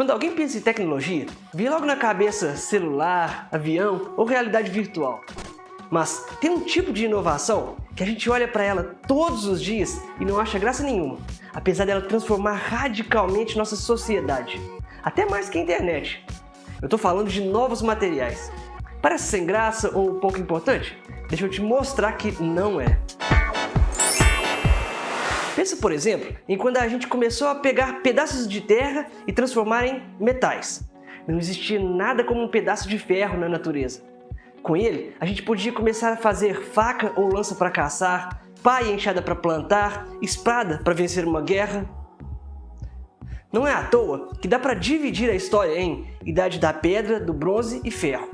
Quando alguém pensa em tecnologia, vem logo na cabeça celular, avião ou realidade virtual. Mas tem um tipo de inovação que a gente olha para ela todos os dias e não acha graça nenhuma, apesar dela transformar radicalmente nossa sociedade, até mais que a internet. Eu estou falando de novos materiais. Parece sem graça ou pouco importante? Deixa eu te mostrar que não é. Pensa, por exemplo, em quando a gente começou a pegar pedaços de terra e transformar em metais. Não existia nada como um pedaço de ferro na natureza. Com ele, a gente podia começar a fazer faca ou lança para caçar, pá e enxada para plantar, espada para vencer uma guerra. Não é à toa que dá para dividir a história em Idade da Pedra, do Bronze e Ferro.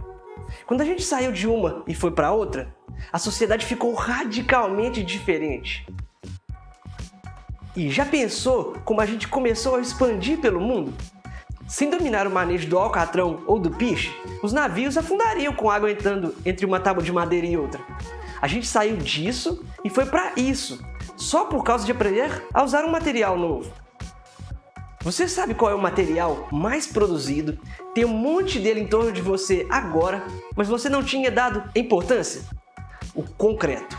Quando a gente saiu de uma e foi para outra, a sociedade ficou radicalmente diferente. E já pensou como a gente começou a expandir pelo mundo? Sem dominar o manejo do alcatrão ou do piche, os navios afundariam com água entrando entre uma tábua de madeira e outra. A gente saiu disso e foi para isso, só por causa de aprender a usar um material novo. Você sabe qual é o material mais produzido? Tem um monte dele em torno de você agora, mas você não tinha dado importância? O concreto.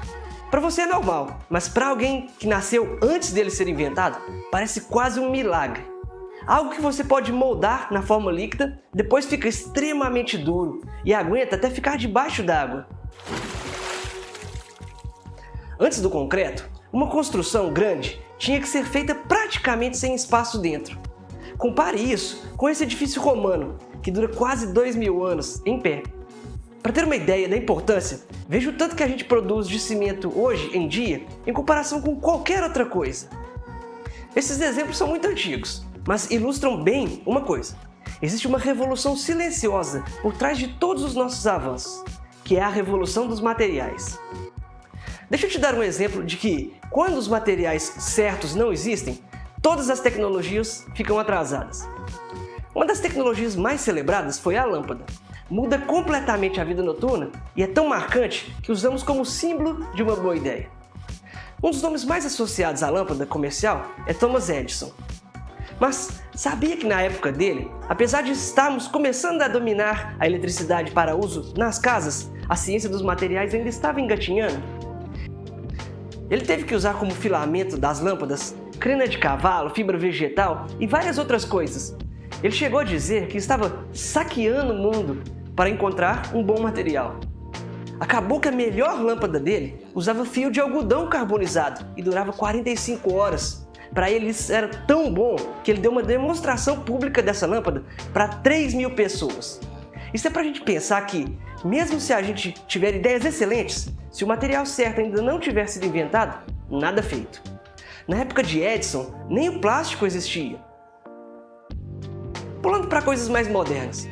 Para você é normal, mas para alguém que nasceu antes dele ser inventado, parece quase um milagre. Algo que você pode moldar na forma líquida, depois fica extremamente duro e aguenta até ficar debaixo d'água. Antes do concreto, uma construção grande tinha que ser feita praticamente sem espaço dentro. Compare isso com esse edifício romano, que dura quase 2000 anos em pé. Para ter uma ideia da importância, veja o tanto que a gente produz de cimento hoje em dia em comparação com qualquer outra coisa. Esses exemplos são muito antigos, mas ilustram bem uma coisa. Existe uma revolução silenciosa por trás de todos os nossos avanços, que é a revolução dos materiais. Deixa eu te dar um exemplo de que, quando os materiais certos não existem, todas as tecnologias ficam atrasadas. Uma das tecnologias mais celebradas foi a lâmpada. Muda completamente a vida noturna e é tão marcante que usamos como símbolo de uma boa ideia. Um dos nomes mais associados à lâmpada comercial é Thomas Edison. Mas sabia que na época dele, apesar de estarmos começando a dominar a eletricidade para uso nas casas, a ciência dos materiais ainda estava engatinhando? Ele teve que usar como filamento das lâmpadas crina de cavalo, fibra vegetal e várias outras coisas. Ele chegou a dizer que estava saqueando o mundo para encontrar um bom material. Acabou que a melhor lâmpada dele usava fio de algodão carbonizado e durava 45 horas. Para ele isso era tão bom que ele deu uma demonstração pública dessa lâmpada para 3.000 pessoas. Isso é para a gente pensar que, mesmo se a gente tiver ideias excelentes, se o material certo ainda não tiver sido inventado, nada feito. Na época de Edison, nem o plástico existia. Pulando para coisas mais modernas.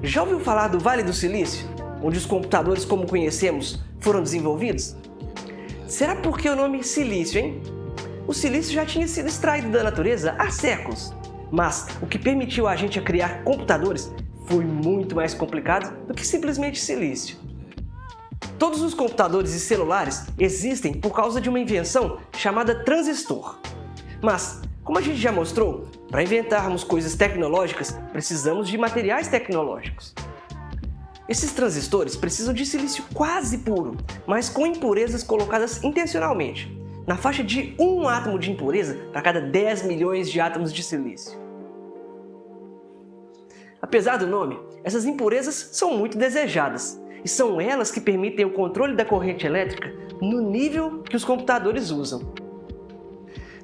Já ouviu falar do Vale do Silício, onde os computadores como conhecemos foram desenvolvidos? Será porque o nome silício, hein? O silício já tinha sido extraído da natureza há séculos, mas o que permitiu a gente a criar computadores foi muito mais complicado do que simplesmente silício. Todos os computadores e celulares existem por causa de uma invenção chamada transistor. Mas, como a gente já mostrou, para inventarmos coisas tecnológicas, precisamos de materiais tecnológicos. Esses transistores precisam de silício quase puro, mas com impurezas colocadas intencionalmente, na faixa de 1 átomo de impureza para cada 10 milhões de átomos de silício. Apesar do nome, essas impurezas são muito desejadas, e são elas que permitem o controle da corrente elétrica no nível que os computadores usam.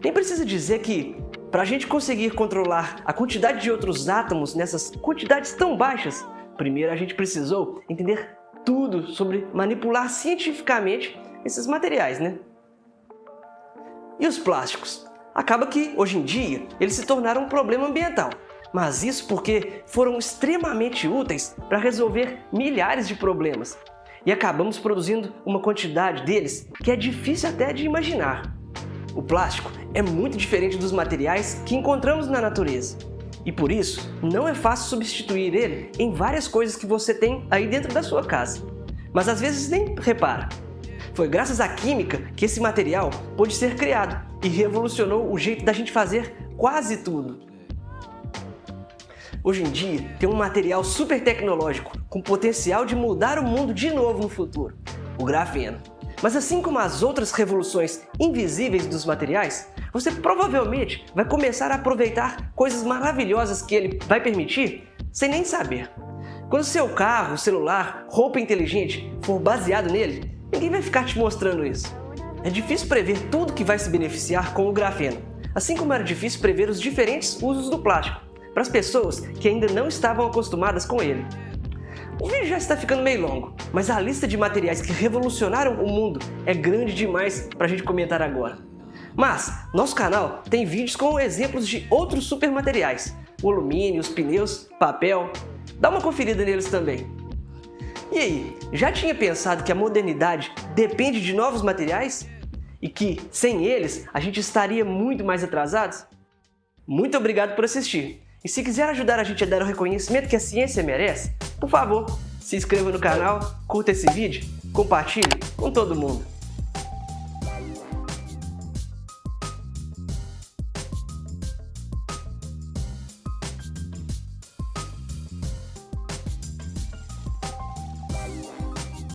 Nem precisa dizer que, para a gente conseguir controlar a quantidade de outros átomos nessas quantidades tão baixas, primeiro a gente precisou entender tudo sobre manipular cientificamente esses materiais, né? E os plásticos? Acaba que, hoje em dia, eles se tornaram um problema ambiental. Mas isso porque foram extremamente úteis para resolver milhares de problemas. E acabamos produzindo uma quantidade deles que é difícil até de imaginar. O plástico é muito diferente dos materiais que encontramos na natureza. E por isso, não é fácil substituir ele em várias coisas que você tem aí dentro da sua casa. Mas às vezes nem repara. Foi graças à química que esse material pôde ser criado e revolucionou o jeito da gente fazer quase tudo. Hoje em dia, tem um material super tecnológico com potencial de mudar o mundo de novo no futuro, o grafeno. Mas assim como as outras revoluções invisíveis dos materiais, você provavelmente vai começar a aproveitar coisas maravilhosas que ele vai permitir sem nem saber. Quando seu carro, celular, roupa inteligente for baseado nele, ninguém vai ficar te mostrando isso. É difícil prever tudo que vai se beneficiar com o grafeno, assim como era difícil prever os diferentes usos do plástico para as pessoas que ainda não estavam acostumadas com ele. O vídeo já está ficando meio longo, mas a lista de materiais que revolucionaram o mundo é grande demais para a gente comentar agora. Mas nosso canal tem vídeos com exemplos de outros super materiais, o alumínio, os pneus, papel. Dá uma conferida neles também. E aí, já tinha pensado que a modernidade depende de novos materiais? E que, sem eles, a gente estaria muito mais atrasados? Muito obrigado por assistir! E se quiser ajudar a gente a dar o reconhecimento que a ciência merece, por favor, se inscreva no canal, curta esse vídeo, compartilhe com todo mundo.